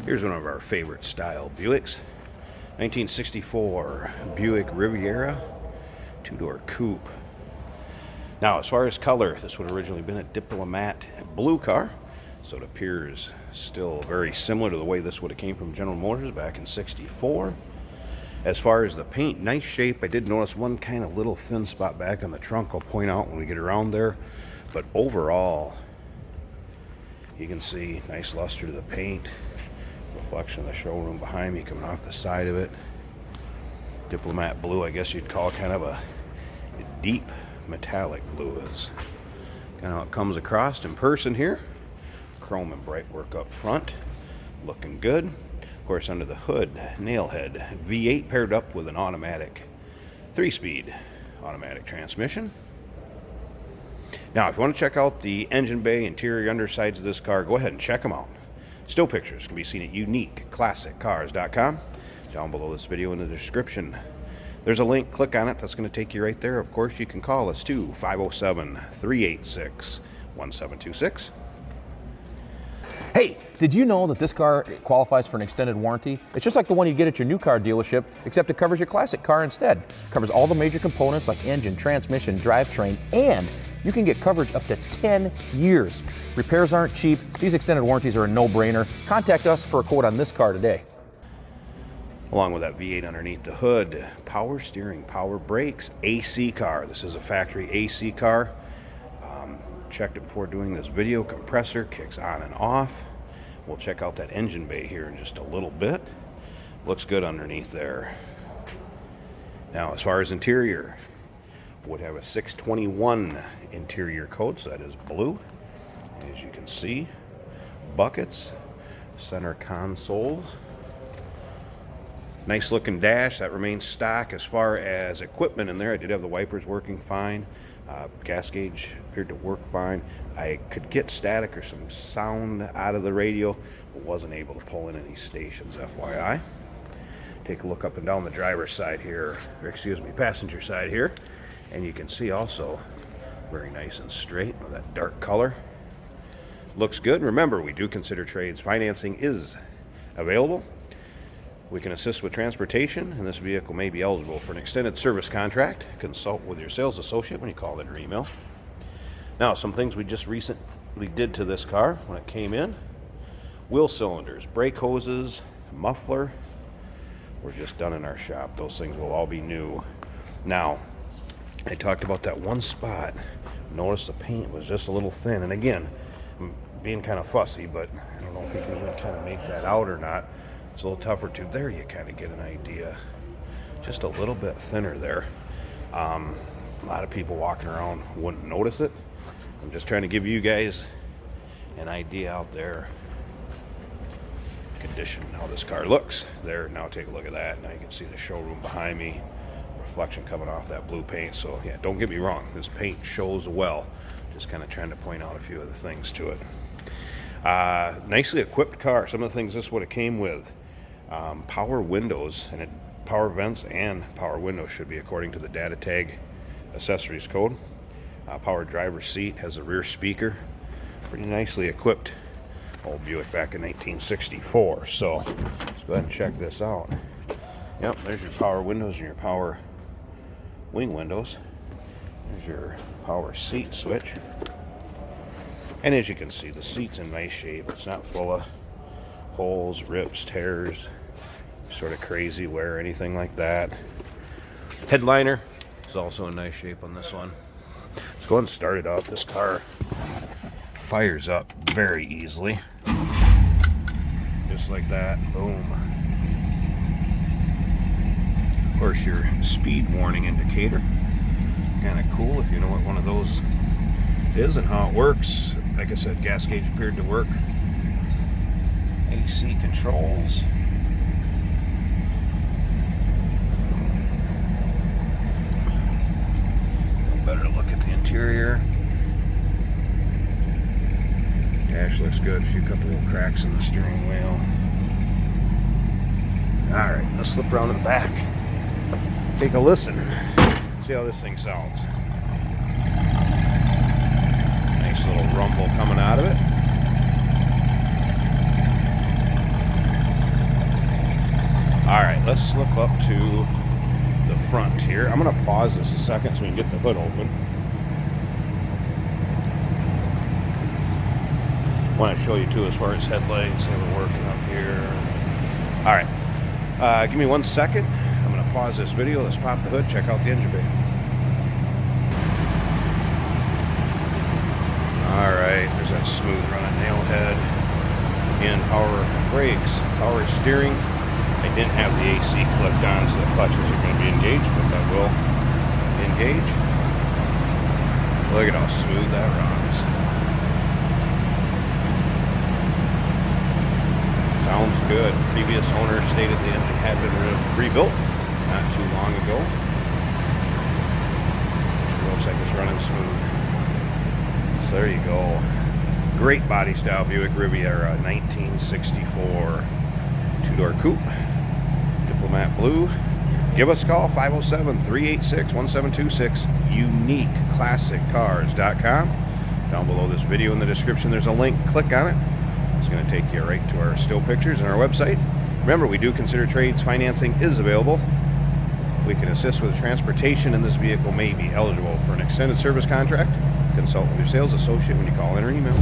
Here's one of our favorite style Buicks. 1964 Buick Riviera, two-door coupe. Now, as far as color, this would have originally been a diplomat blue car, so it appears still very similar to the way this would have came from General Motors back in '64. As far as the paint, nice shape. I did notice one kind of little thin spot back on the trunk I'll point out when we get around there, but overall you can see nice luster to the paint, reflection of the showroom behind me coming off the side of it. Diplomat blue, I guess you'd call kind of a deep metallic blue is kind of how it comes across in person here. Chrome and bright work up front, looking good. Of course, under the hood, nailhead V8 paired up with an automatic 3-speed automatic transmission. Now, if you want to check out the engine bay, interior, undersides of this car, go ahead and check them out. Still pictures can be seen at uniqueclassiccars.com. Down below this video in the description, there's a link. Click on it. That's going to take you right there. Of course, you can call us too, 507-386-1726. Hey, did you know that this car qualifies for an extended warranty? It's just like the one you get at your new car dealership, except it covers your classic car instead. It covers all the major components like engine, transmission, drivetrain, and you can get coverage up to 10 years. Repairs aren't cheap. These extended warranties are a no-brainer. Contact us for a quote on this car today. Along with that V8 underneath the hood, power steering, power brakes, AC car. This is a factory AC car. Checked it before doing this video. Compressor kicks on and off. We'll check out that engine bay here in just a little bit. Looks good underneath there. Now, as far as interior, would have a 621 interior coat, so that is blue. As you can see, buckets, center console. Nice looking dash, that remains stock. As far as equipment in there, I did have the wipers working fine. Gas gauge appeared to work fine. I could get static or some sound out of the radio, but wasn't able to pull in any stations, FYI. Take a look up and down the driver's side here, or excuse me, passenger side here, and you can see also very nice and straight with that dark color. Looks good. Remember, we do consider trades. Financing is available. We can assist with transportation, and this vehicle may be eligible for an extended service contract. Consult with your sales associate when you call in or email. Now, some things we just recently did to this car when it came in. Wheel cylinders, brake hoses, muffler were just done in our shop. Those things will all be new. Now, I talked about that one spot. Notice the paint was just a little thin. And again, I'm being kind of fussy, but I don't know if you can even kind of make that out or not. It's a little tougher to, there you kind of get an idea. Just a little bit thinner there. A lot of people walking around wouldn't notice it. I'm just trying to give you guys an idea out there. Condition, how this car looks. There, now take a look at that. Now you can see the showroom behind me. Reflection coming off that blue paint. So yeah, don't get me wrong. This paint shows well. Just kind of trying to point out a few of the things to it. Nicely equipped car. Some of the things this would have came with. Power windows, and power vents and power windows should be according to the data tag accessories code. Power driver's seat, has a rear speaker. Pretty nicely equipped old Buick back in 1964. So let's go ahead and check this out. Yep, there's your power windows and your power wing windows. There's your power seat switch. And as you can see, the seat's in nice shape. It's not full of holes, rips, tears, sort of crazy wear, anything like that. Headliner is also in nice shape on this one. Let's go ahead and start it up. This car fires up very easily. Just like that. Boom. Of course, your speed warning indicator. Kind of cool if you know what one of those is and how it works. Like I said, gas gauge appeared to work. AC controls. Better look at the interior. Dash looks good. A few couple little cracks in the steering wheel. Alright, let's flip around to the back. Take a listen. See how this thing sounds. Nice little rumble coming out of it. slip up to the front here. I'm going to pause this a second so we can get the hood open. I want to show you too as far as headlights, how we're working up here. All right, give me 1 second. I'm going to pause this video. Let's pop the hood, check out the engine bay. All right, there's that smooth running nail head. And power brakes, power steering. I didn't have the AC clipped on, so the clutches are going to be engaged, but that will engage. Look at how smooth that runs. Sounds good. Previous owner stated the engine had been rebuilt not too long ago. Sure looks like it's running smooth. So there you go. Great body style Buick Riviera, 1964. Two-door coupe, Diplomat Blue. Give us a call, 507-386-1726, uniqueclassiccars.com. Down below this video in the description, there's a link. Click on it. It's going to take you right to our still pictures and our website. Remember, we do consider trades. Financing is available. We can assist with transportation, and this vehicle may be eligible for an extended service contract. Consult with your sales associate when you call in or email.